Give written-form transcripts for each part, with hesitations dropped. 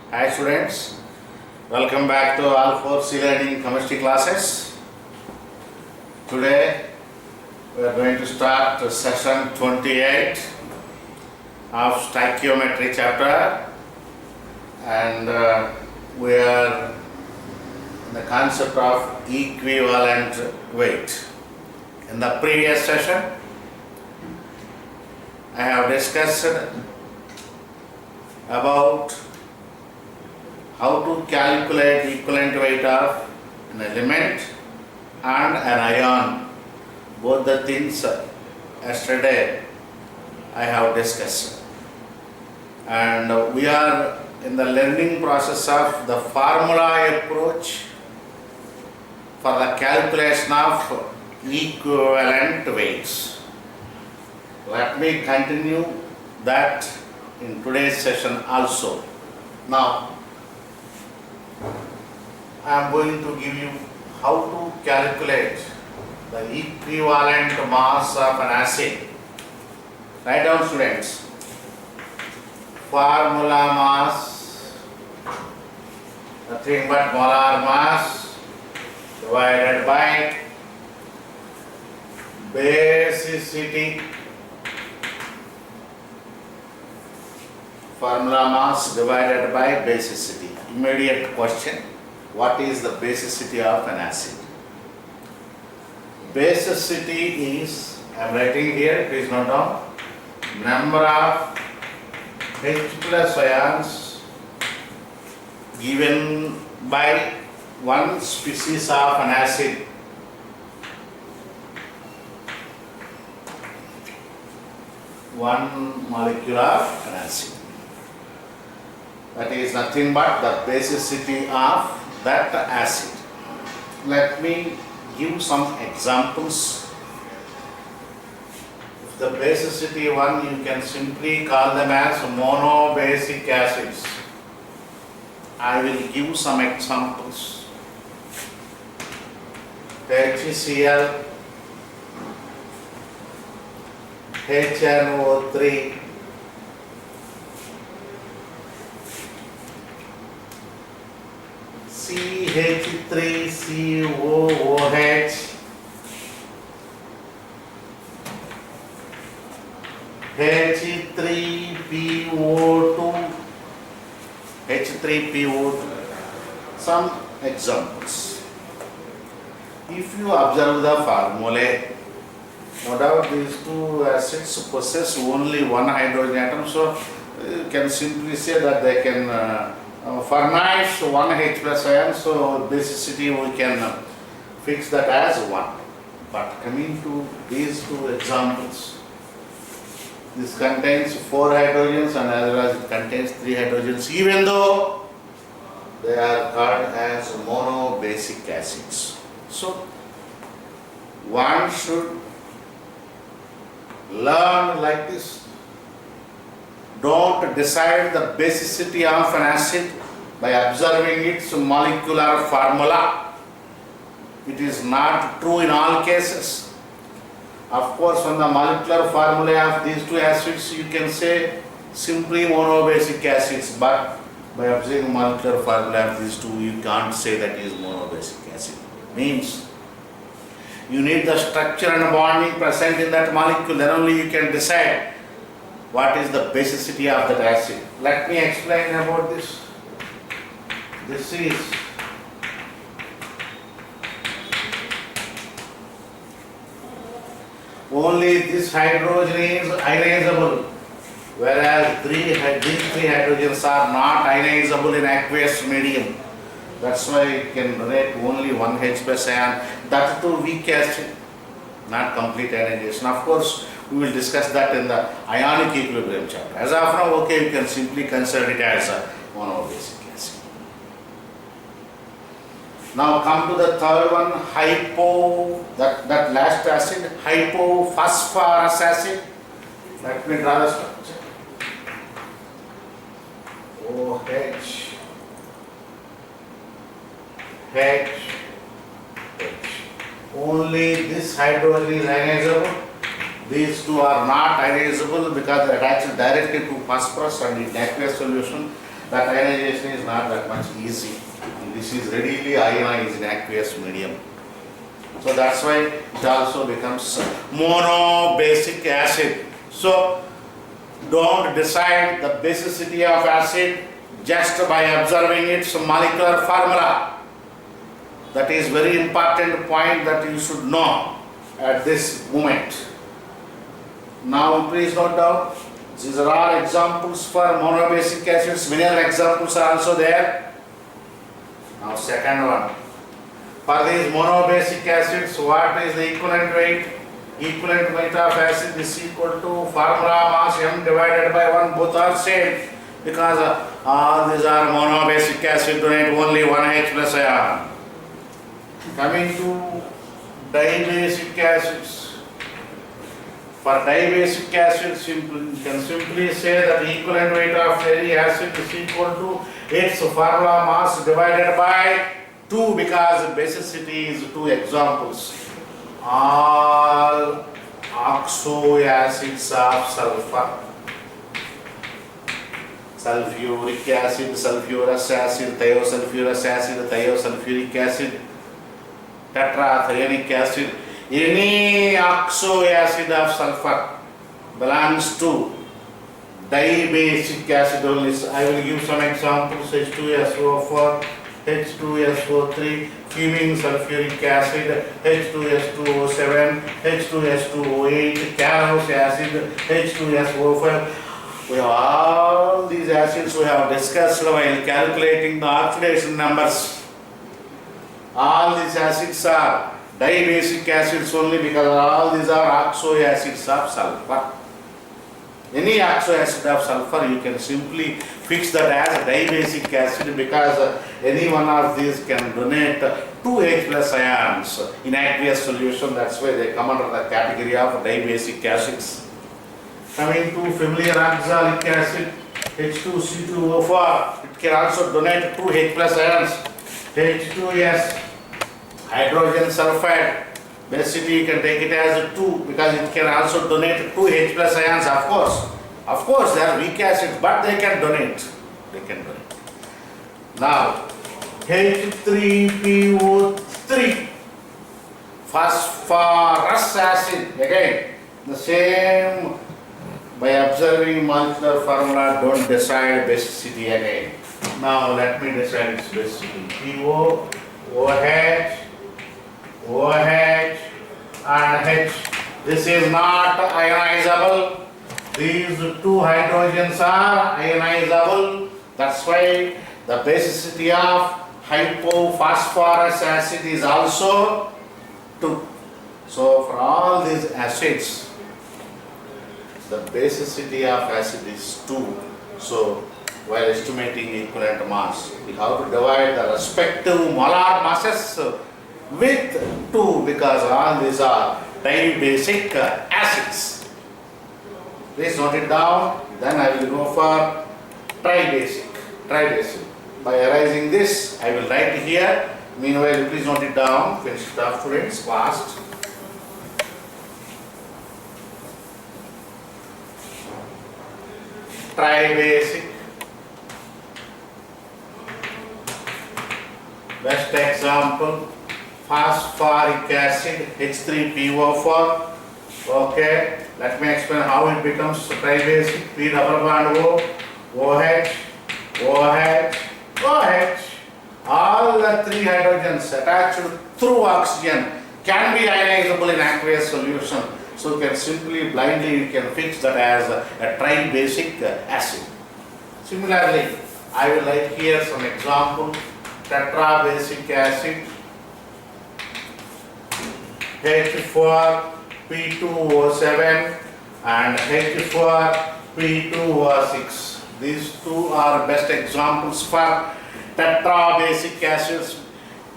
Hi students, welcome back to all four C-Learning chemistry classes. Today we are going to start session 28 of stoichiometry chapter, and we are in the concept of equivalent weight. In the previous session I have discussed about how to calculate equivalent weight of an element and an ion. Both the things yesterday I have discussed, and we are in the learning process of the formula approach for the calculation of equivalent weights. Let me continue that in today's session also. Now I am going to give you how to calculate the equivalent mass of an acid. Write down, students. Formula mass, nothing but molar mass divided by basicity. Formula mass divided by basicity. Immediate question: what is the basicity of an acid? Basicity is, I am writing here, please note down, number of H plus ions given by one species of an acid one molecule of an acid. That is nothing but the basicity of that acid. Let me give some examples. If the basicity one, you can simply call them as monobasic acids. I will give some examples. HCl, HNO3, CH3COOH, H3PO2, H3PO2. Some examples. If you observe the formulae, no doubt these two acids possess only one hydrogen atom, so you can simply say that they can furnish one H plus ion, so basicity we can fix that as 1. But coming to these two examples, this contains 4 hydrogens and as well as it contains 3 hydrogens, even though they are called as monobasic acids. So one should learn like this. Don't decide the basicity of an acid by observing its molecular formula. It is not true in all cases. Of course, on the molecular formula of these two acids, you can say simply monobasic acids, but by observing molecular formula of these two, you can't say that is monobasic acid. Means you need the structure and bonding present in that molecule, then only you can decide what is the basicity of that acid. Let me explain about this. This is only this hydrogen is ionizable, whereas these 3 hydrogens are not ionizable in aqueous medium. That's why you can rate only one H plus ion, that too weak acid, not complete ionization. Of course, we will discuss that in the ionic equilibrium chapter. As of now, okay, you can simply consider it as a monobasic acid. Now come to the third one, that last acid, hypophosphorus acid. Let me draw the structure. OH, H, only this hydrogen is ionizable. These two are not ionizable because they are attached directly to phosphorus and in aqueous solution that ionization is not that much easy. And this is readily ionized in aqueous medium. So that's why it also becomes monobasic acid. So don't decide the basicity of acid just by observing its molecular formula. That is very important point that you should know at this moment. Now please note down, these are all examples for monobasic acids. Many other examples are also there. Now second one. For these monobasic acids, what is the equivalent weight? Equivalent weight of acid is equal to formula mass M divided by 1. Both are same because all these are monobasic acid, donate only 1 H plus ion. Coming to dibasic acids. For dibasic acids, you can simply say that the equivalent weight of any acid is equal to its formula mass divided by 2 because basicity is 2 examples. All oxo acids of sulfur. Sulfuric acid, sulfurous acid, thiosulfurous acid, thiosulfuric acid, tetraethylenic acid, any oxo acid of sulfur belongs to dibasic acid only. I will give some examples: H2SO4, H2SO3, fuming sulfuric acid, H2S2O7, H2S2O8, Carnose acid, H2SO5. We have all these acids we have discussed while calculating the oxidation numbers. All these acids are dibasic acids only because all these are oxo acids of sulfur. Any oxo acid of sulfur you can simply fix that as dibasic acid because any one of these can donate 2 H plus ions in aqueous solution. That's why they come under the category of dibasic acids. Coming to familiar oxalic acid, H2C2O4, it can also donate 2 H plus ions. H2S, hydrogen sulfide, basically you can take it as 2 because it can also donate 2 H plus ions, of course they are weak acids, but they can donate. Now, H3PO3, phosphorus acid, again the same. By observing molecular formula, don't decide basicity again. Now let me decide its basicity. PO, OH, OH and H. This is not ionizable. These 2 hydrogens are ionizable. That's why the basicity of hypophosphorus acid is also 2. So for all these acids, the basicity of acid is 2. So while estimating equivalent mass, we have to divide the respective molar masses with 2 because all these are dibasic acids. Please note it down. Then I will go for tribasic. By erasing this, I will write here. Meanwhile, please note it down. Finish it off, students, fast. Tribasic. Best example, phosphoric acid, H3PO4. Okay, let me explain how it becomes tribasic. P double bond O, OH, OH, OH. All the 3 hydrogens attached through oxygen can be ionizable in aqueous solution. So you can simply blindly fix that as a tribasic acid. Similarly, I will write here some example. Tetrabasic acid, H4P2O7 and H4P2O6. These 2 are best examples for tetrabasic acids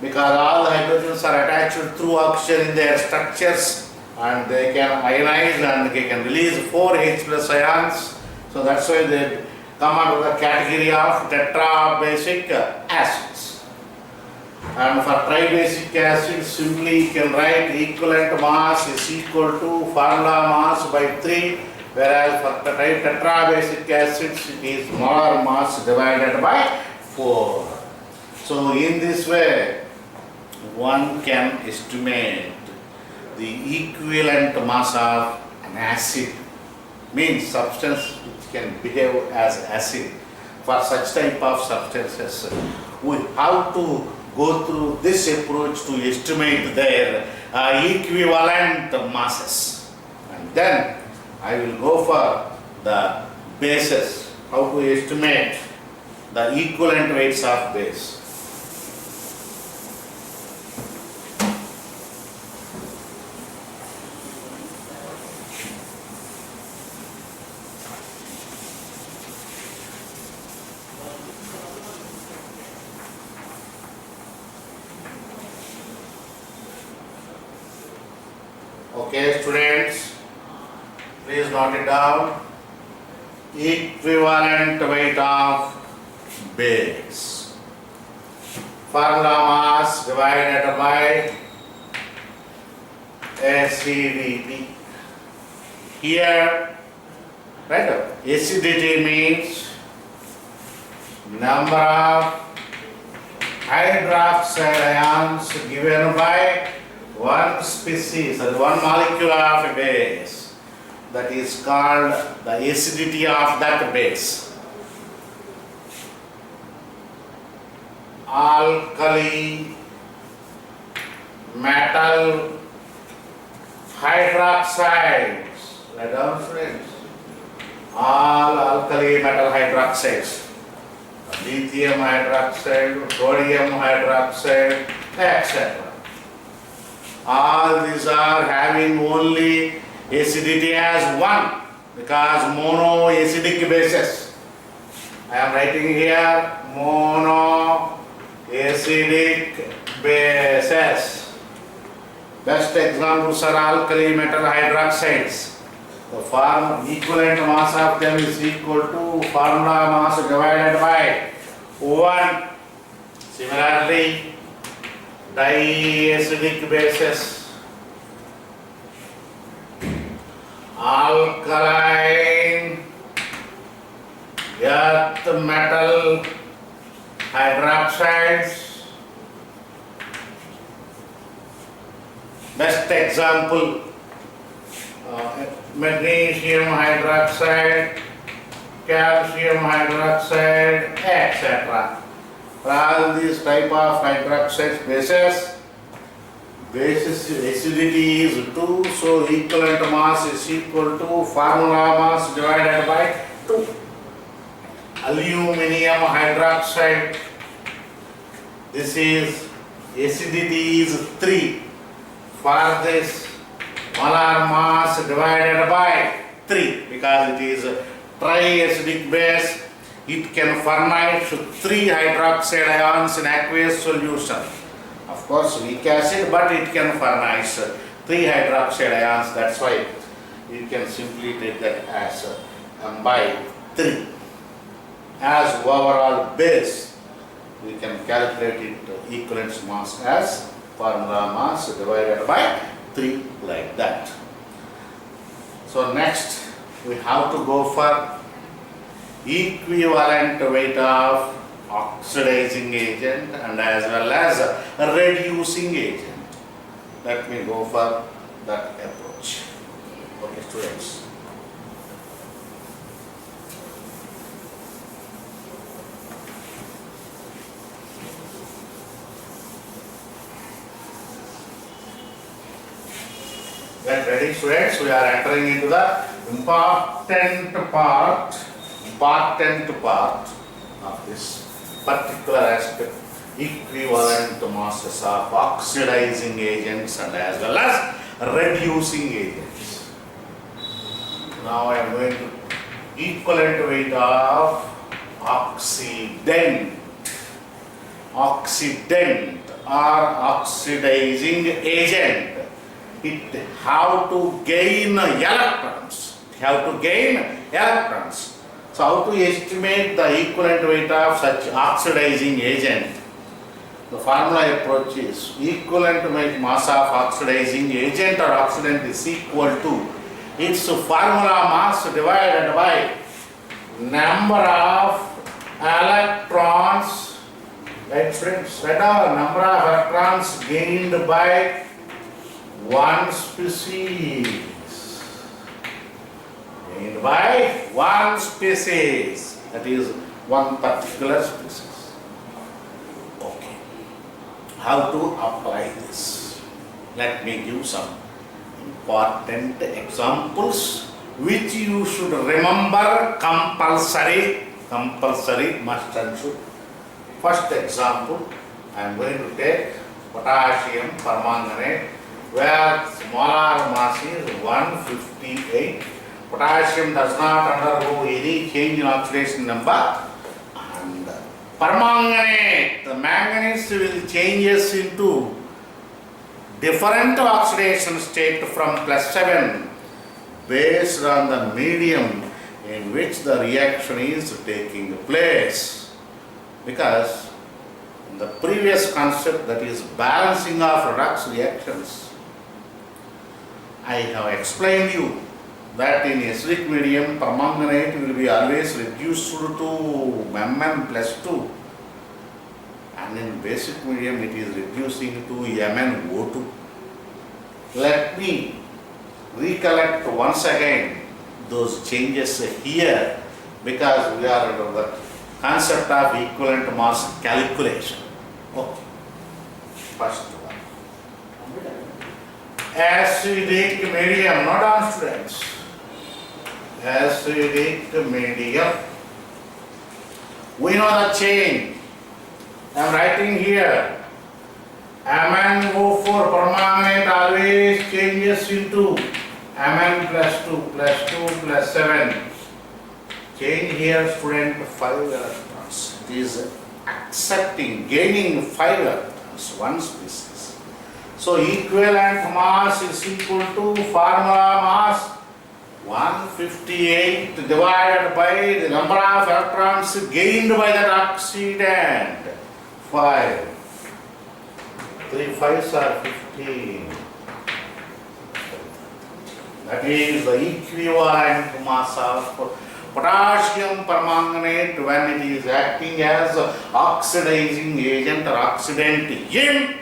because all the hydrogens are attached through oxygen in their structures and they can ionize and they can release 4 H plus ions. So that's why they come under the category of tetrabasic acids. And for tribasic acid, simply you can write equivalent mass is equal to formula mass by 3 Whereas for tetrabasic acids, it is molar mass divided by 4. So in this way, one can estimate the equivalent mass of an acid, means substance which can behave as acid. For such type of substances, we have to go through this approach to estimate their equivalent masses. And then I will go for the bases, how to estimate the equivalent weights of base. Okay, students, please note it down. Equivalent weight of base. Formula mass divided by acidity. Here, right, acidity means number of hydroxide ions given by one species or one molecule of a base. That is called the acidity of that base. Alkali metal hydroxides. Write down, students. All alkali metal hydroxides. Lithium hydroxide, sodium hydroxide, etc. All these are having only acidity as 1 because monoacidic bases. I am writing here monoacidic bases. Best examples are alkali metal hydroxides. The equivalent mass of them is equal to formula mass divided by 1. Similarly, diacidic bases, alkaline earth metal hydroxides. Best example, magnesium hydroxide, calcium hydroxide, etc. For all these type of hydroxide bases acidity is 2, so equivalent mass is equal to formula mass divided by 2. Aluminium hydroxide, this is acidity is 3. For this, molar mass divided by 3 because it is triacidic base. It can furnish 3 hydroxide ions in aqueous solution. Of course, weak acid, but it can furnish 3 hydroxide ions. That's why you can simply take that as by 3. As overall base, we can calculate it equivalent mass as formula mass divided by 3 like that. So next, we have to go for equivalent weight of oxidizing agent and as well as reducing agent. Let me go for that approach. Okay, students. Get ready, students. We are entering into the important part of this particular aspect, equivalent masses of oxidizing agents and as well as reducing agents. Now I am going to equivalent weight of oxidant or oxidizing agent. It have to gain electrons. So how to estimate the equivalent weight of such oxidizing agent? The formula approach is equivalent mass of oxidizing agent or oxidant is equal to its formula mass divided by number of electrons, right friends, right now number of electrons gained by one species, gained by one species, that is one particular species. Okay, how to apply this? Let me give some important examples which you should remember compulsory, must and should. First example, I am going to take potassium permanganate where molar mass is 158. Potassium does not undergo any change in oxidation number, and permanganate, the manganese will changes into different oxidation state from +7 based on the medium in which the reaction is taking place. Because in the previous concept, that is balancing of redox reactions, I have explained you that in acidic medium permanganate will be always reduced to Mn+2, and in basic medium it is reducing to MnO2. Let me recollect once again those changes here, because we are under the concept of equivalent mass calculation. Okay. First one. Acidic medium, not on students. Acidic medium. We know the chain. I am writing here. MnO4 permanganate always changes into Mn+2+7. Change here, student, 5 electrons. It is accepting, gaining 5 electrons, one species. So equivalent mass is equal to formula mass 158 divided by the number of electrons gained by that oxidant, 5. 3 5s are 15. That is the equivalent mass of potassium permanganate when it is acting as oxidizing agent or oxidant in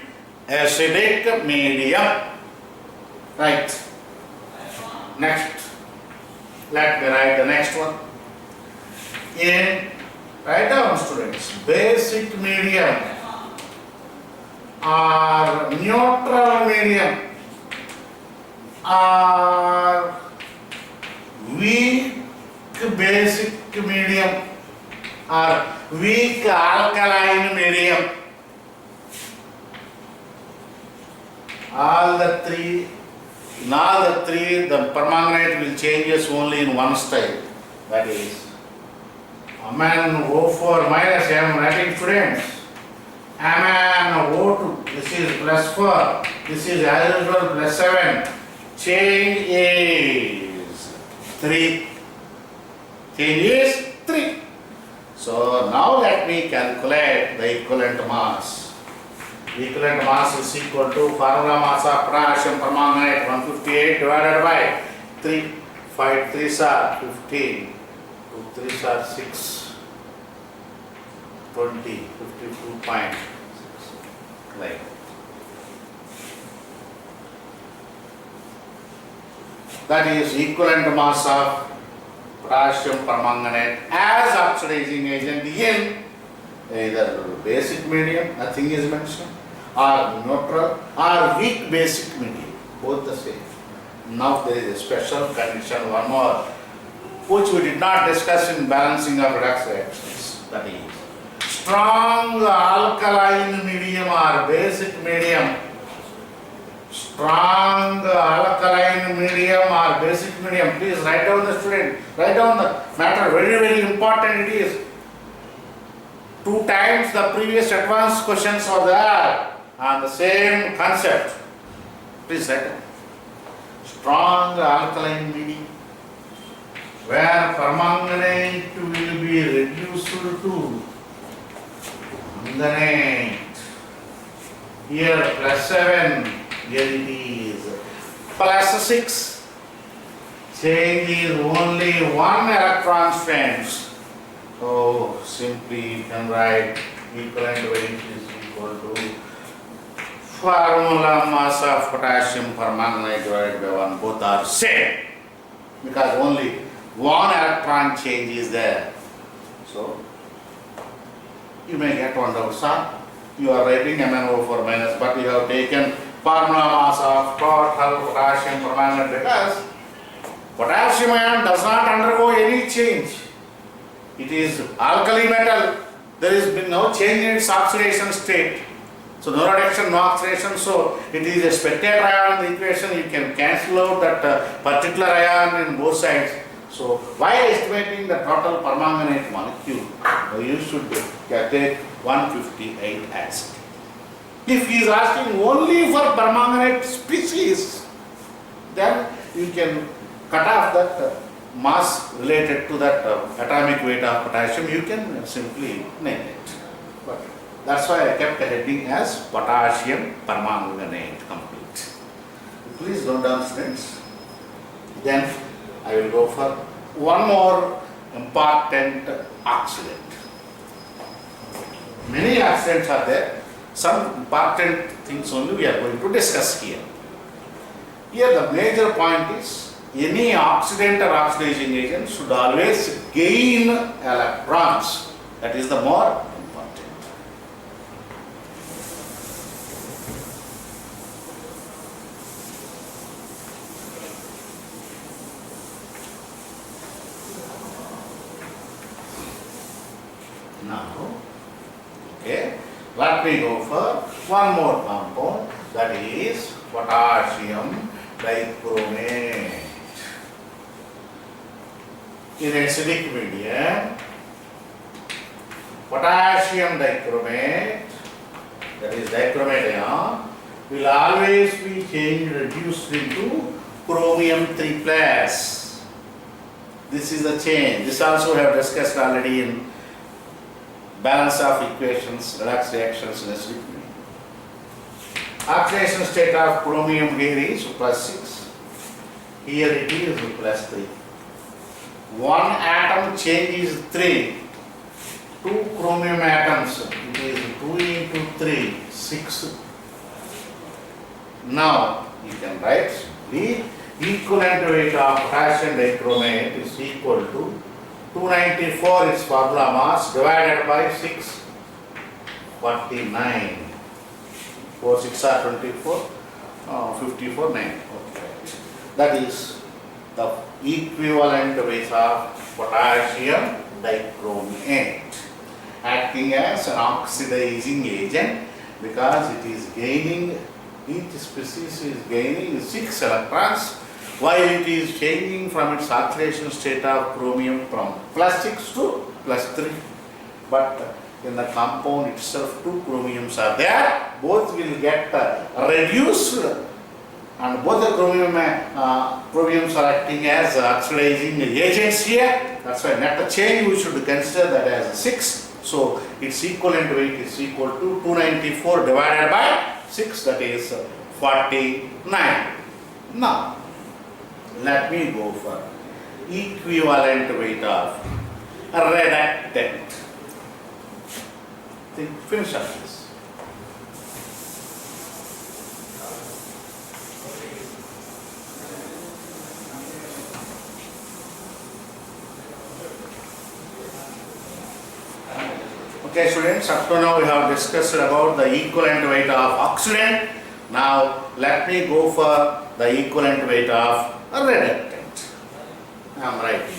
acidic medium. Right. Next. Let me write the next one. Write down, students. Basic medium or neutral medium or weak basic medium or weak alkaline medium. In all the three, the permanganate will changes only in one style. That is MnO4 minus, I am writing, students. MnO2, this is +4, this is as usual +7. Change is 3. Change is 3. So now let me calculate the equivalent mass. Equivalent mass is equal to formula mass of potassium permanganate 158 divided by 3. 5 3s are 15, 2 3s are 6, 20, 52.6, like. That is equivalent mass of potassium permanganate as oxidizing agent in either basic medium, nothing is mentioned, or neutral or weak basic medium, both the same. Now there is a special condition, one more, which we did not discuss in balancing of redox reactions. That is strong alkaline medium or basic medium. Strong alkaline medium or basic medium. Please write down the student. Write down the matter. Very, very important it is. 2 times the previous advanced questions are there on the same concept. Please write down. Strong alkaline medium where permanganate will be reduced to manganate. Here +7, here it is +6. change is only one electron strength. So simply you can write equivalent weight is equal to formula mass of potassium permanganate divided by 1. Both are same because only one electron change is there. So you may get one doubt, sir. You are writing MnO4 minus, but you have taken formula mass of total potassium permanganate because potassium ion does not undergo any change. It is alkali metal. There is been no change in its oxidation state. So no reduction, no oxidation. So it is a spectator ion in the equation. You can cancel out that particular ion in both sides. So while estimating the total permanganate molecule, you should take 158 as. If he is asking only for permanganate species, then you can cut off that mass related to that atomic weight of potassium. You can simply name it. But that's why I kept the heading as potassium permanganate complete. Please note down, students. Then I will go for one more important oxidant. Many oxidants are there. Some important things only we are going to discuss here. Here the major point is any oxidant or oxidizing agent should always gain electrons. That is the more important. Now, okay, let me go for one more compound, that is potassium dichromate. In acidic medium, potassium dichromate, that is dichromate ion, will always be changed, reduced into chromium 3 plus. This is the change. This also we have discussed already in balance of equations, redox reactions in acidic medium. Oxidation state of chromium here is +6. Here it is +3. One atom changes 3. 2 chromium atoms. It is 2 into 3, 6. Now you can write the equivalent weight of potassium dichromate is equal to 294 is formula mass divided by 6, 49. 4 6 are 24, 54 9. Okay. That is the equivalent weight of potassium dichromate, acting as an oxidizing agent because it is gaining, each species is gaining 6 electrons while it is changing from its oxidation state of chromium from +6 to +3. But in the compound itself 2 chromiums are there, both will get reduced and both the chromiums are acting as oxidizing agents here. That's why net change we should consider that as 6. So its equivalent weight is equal to 294 divided by 6, that is 49. Now let me go for equivalent weight of reductant. Finish up this. Okay, students, up to now we have discussed about the equivalent weight of oxidant. Now let me go for the equivalent weight of a reductant. I am writing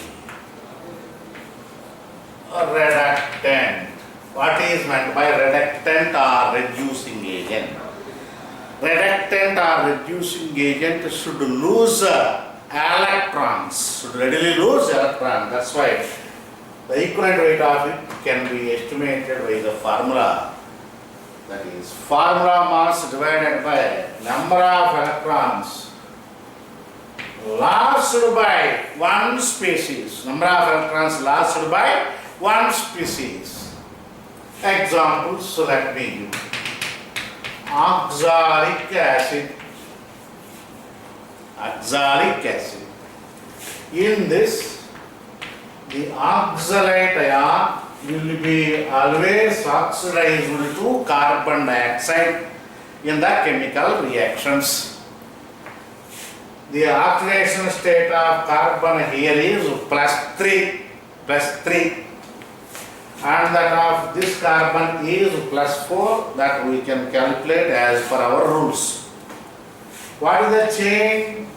a reductant. What is meant by reductant or reducing agent? Reductant or reducing agent should lose electrons, should readily lose electrons. That's why the equivalent weight of it can be estimated by the formula, that is formula mass divided by number of electrons lost by one species. Number of electrons lost by one species. Examples, so let me give oxalic acid. Oxalic acid. In this, the oxalate ion will be always oxidized to carbon dioxide in the chemical reactions. The oxidation state of carbon here is +3, and that of this carbon is +4, that we can calculate as per our rules. What is the change?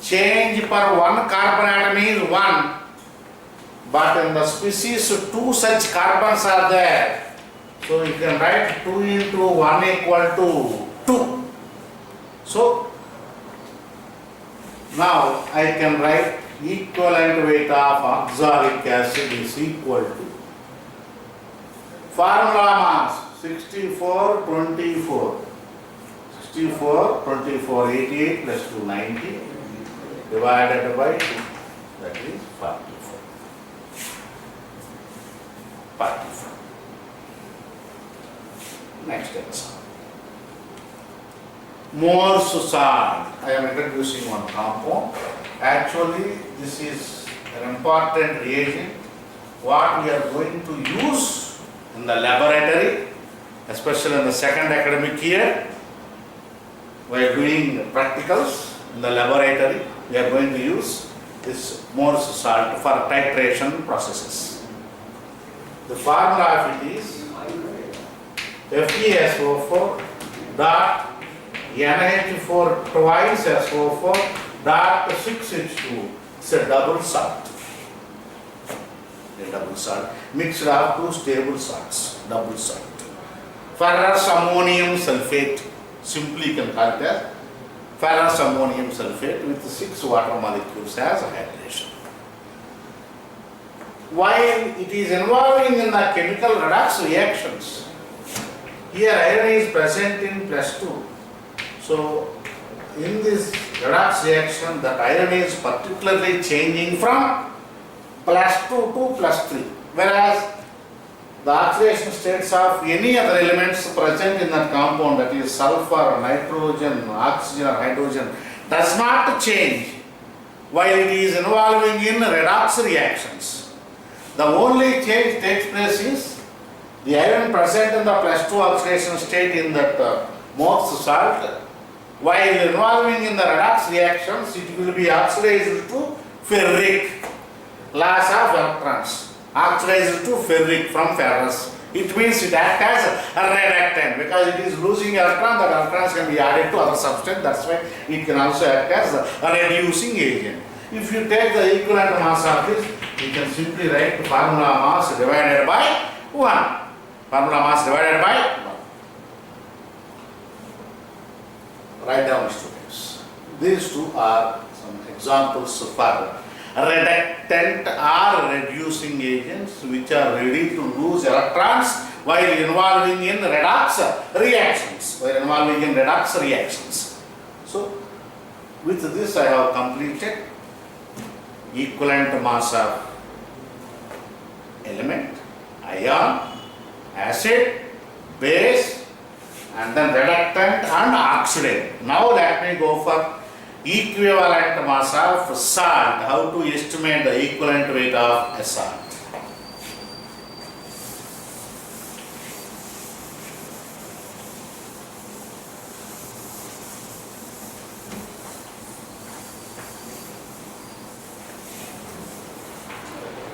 Change per one carbon atom is 1, but in the species 2 such carbons are there. So you can write 2 into 1 equal to 2. So now I can write equivalent weight of oxalic acid is equal to formula mass 6424. 88 plus 290 divided by 2, that is 44. Next example. Morse salt. I am introducing one compound. Actually, this is an important reagent what we are going to use in the laboratory, especially in the second academic year. While doing practicals in the laboratory, we are going to use this Morse salt for titration processes. The formula of it is FeSO4 dot NH4 twice SO4 dot 6H2. It's a double salt. A double salt mixed of 2 stable salts. Double salt. Ferrous ammonium sulfate. Simply you can call it as ferrous ammonium sulfate with 6 water molecules as a hydration. While it is involving in the chemical redox reactions, here iron is present in +2. So in this redox reaction, that iron is particularly changing from +2 to +3, whereas the oxidation states of any other elements present in that compound, that is sulfur, nitrogen, oxygen or hydrogen, does not change while it is involving in redox reactions. The only change takes place is the iron present in the +2 oxidation state in that Morse salt, while involving in the redox reactions, it will be oxidized to ferric, loss of electrons. Oxidized to ferric from ferrous. It means it acts as a reductant because it is losing electrons. The electrons can be added to other substance. That's why it can also act as a reducing agent. If you take the equivalent mass of this, you can simply write the formula mass divided by 1. Formula mass divided by 1. Write down, students. These two are some examples for reductant or reducing agents which are ready to lose electrons while involving in redox reactions. So with this I have completed equivalent mass of element, ion, acid, base, and then reductant and oxidant. Now let me go for equivalent mass of salt. How to estimate the equivalent weight of a salt?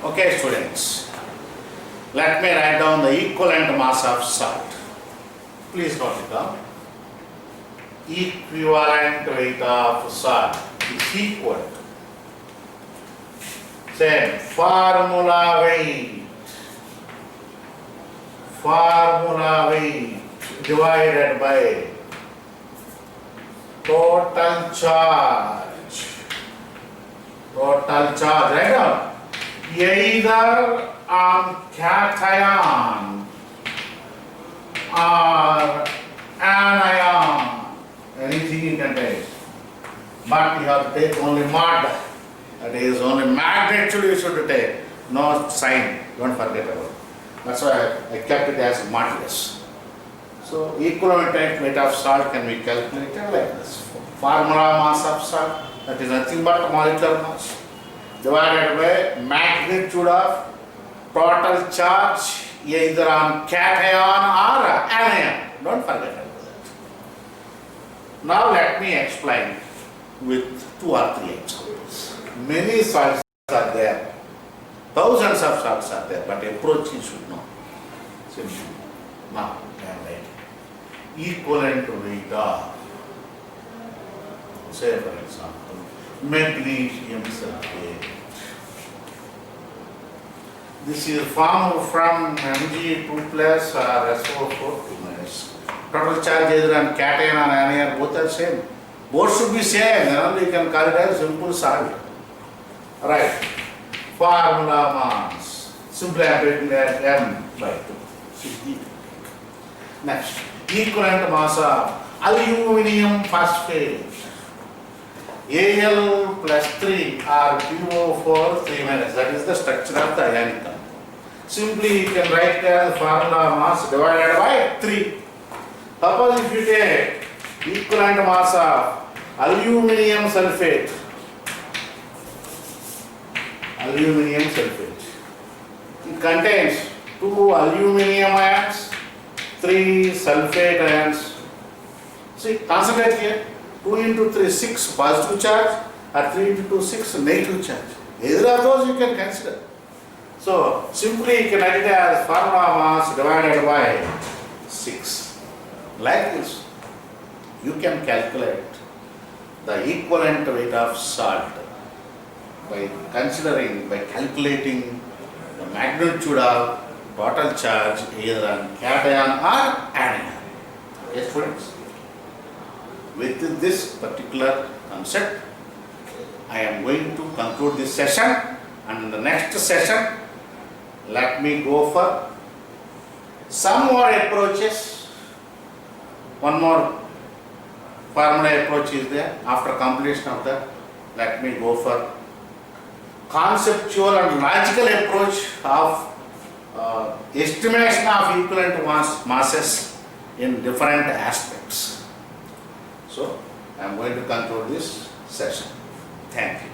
Okay, students, let me write down the equivalent mass of salt. Please note it down. Equivalent weight of salt is equal to, say, formula weight divided by total charge, right now, either on cation or anion. Anything you can take, but you have to take only mod. That is only magnitude you should take, no sign. Don't forget about it. That's why I kept it as modulus. So equivalent weight of salt can be calculated like this. Formula mass of salt, that is nothing but molecular mass. divided by magnitude of total charge either on cation or anion. Don't forget about that. Now let me explain with 2 or 3 examples. Many salts are there, thousands of salts are there, but approach you should know. Simple. Now, I am writing equivalent weight of, say for example, magnesium sulfate. This is formed from Mg2 plus or SO4 2 minus. Total charge either on cation or anion, both are same. Both should be same, then you can call it as simple salt. Right. Formula mass. Simply I am writing that M by 2. Next, equivalent mass of aluminum phosphate. Al plus 3 or PO4 3 minus. That is the structure of the ionic compound. Simply you can write the formula mass divided by 3. Suppose if you take equivalent mass of aluminum sulfate, it contains 2 aluminum ions, 3 sulfate ions. See, concentrate here. 2 into 3, 6 positive charge, or 3 into 2, 6 negative charge. Either of those you can consider. So, simply you can write it as formula mass divided by 6. Like this, you can calculate the equivalent weight of salt by calculating the magnitude of total charge either on cation or anion. Yes, students? With this particular concept, I am going to conclude this session, and in the next session, let me go for some more approaches. One more formula approach is there. After completion of that, let me go for conceptual and logical approach of estimation of equivalent masses in different aspects. So, I am going to conclude this session. Thank you.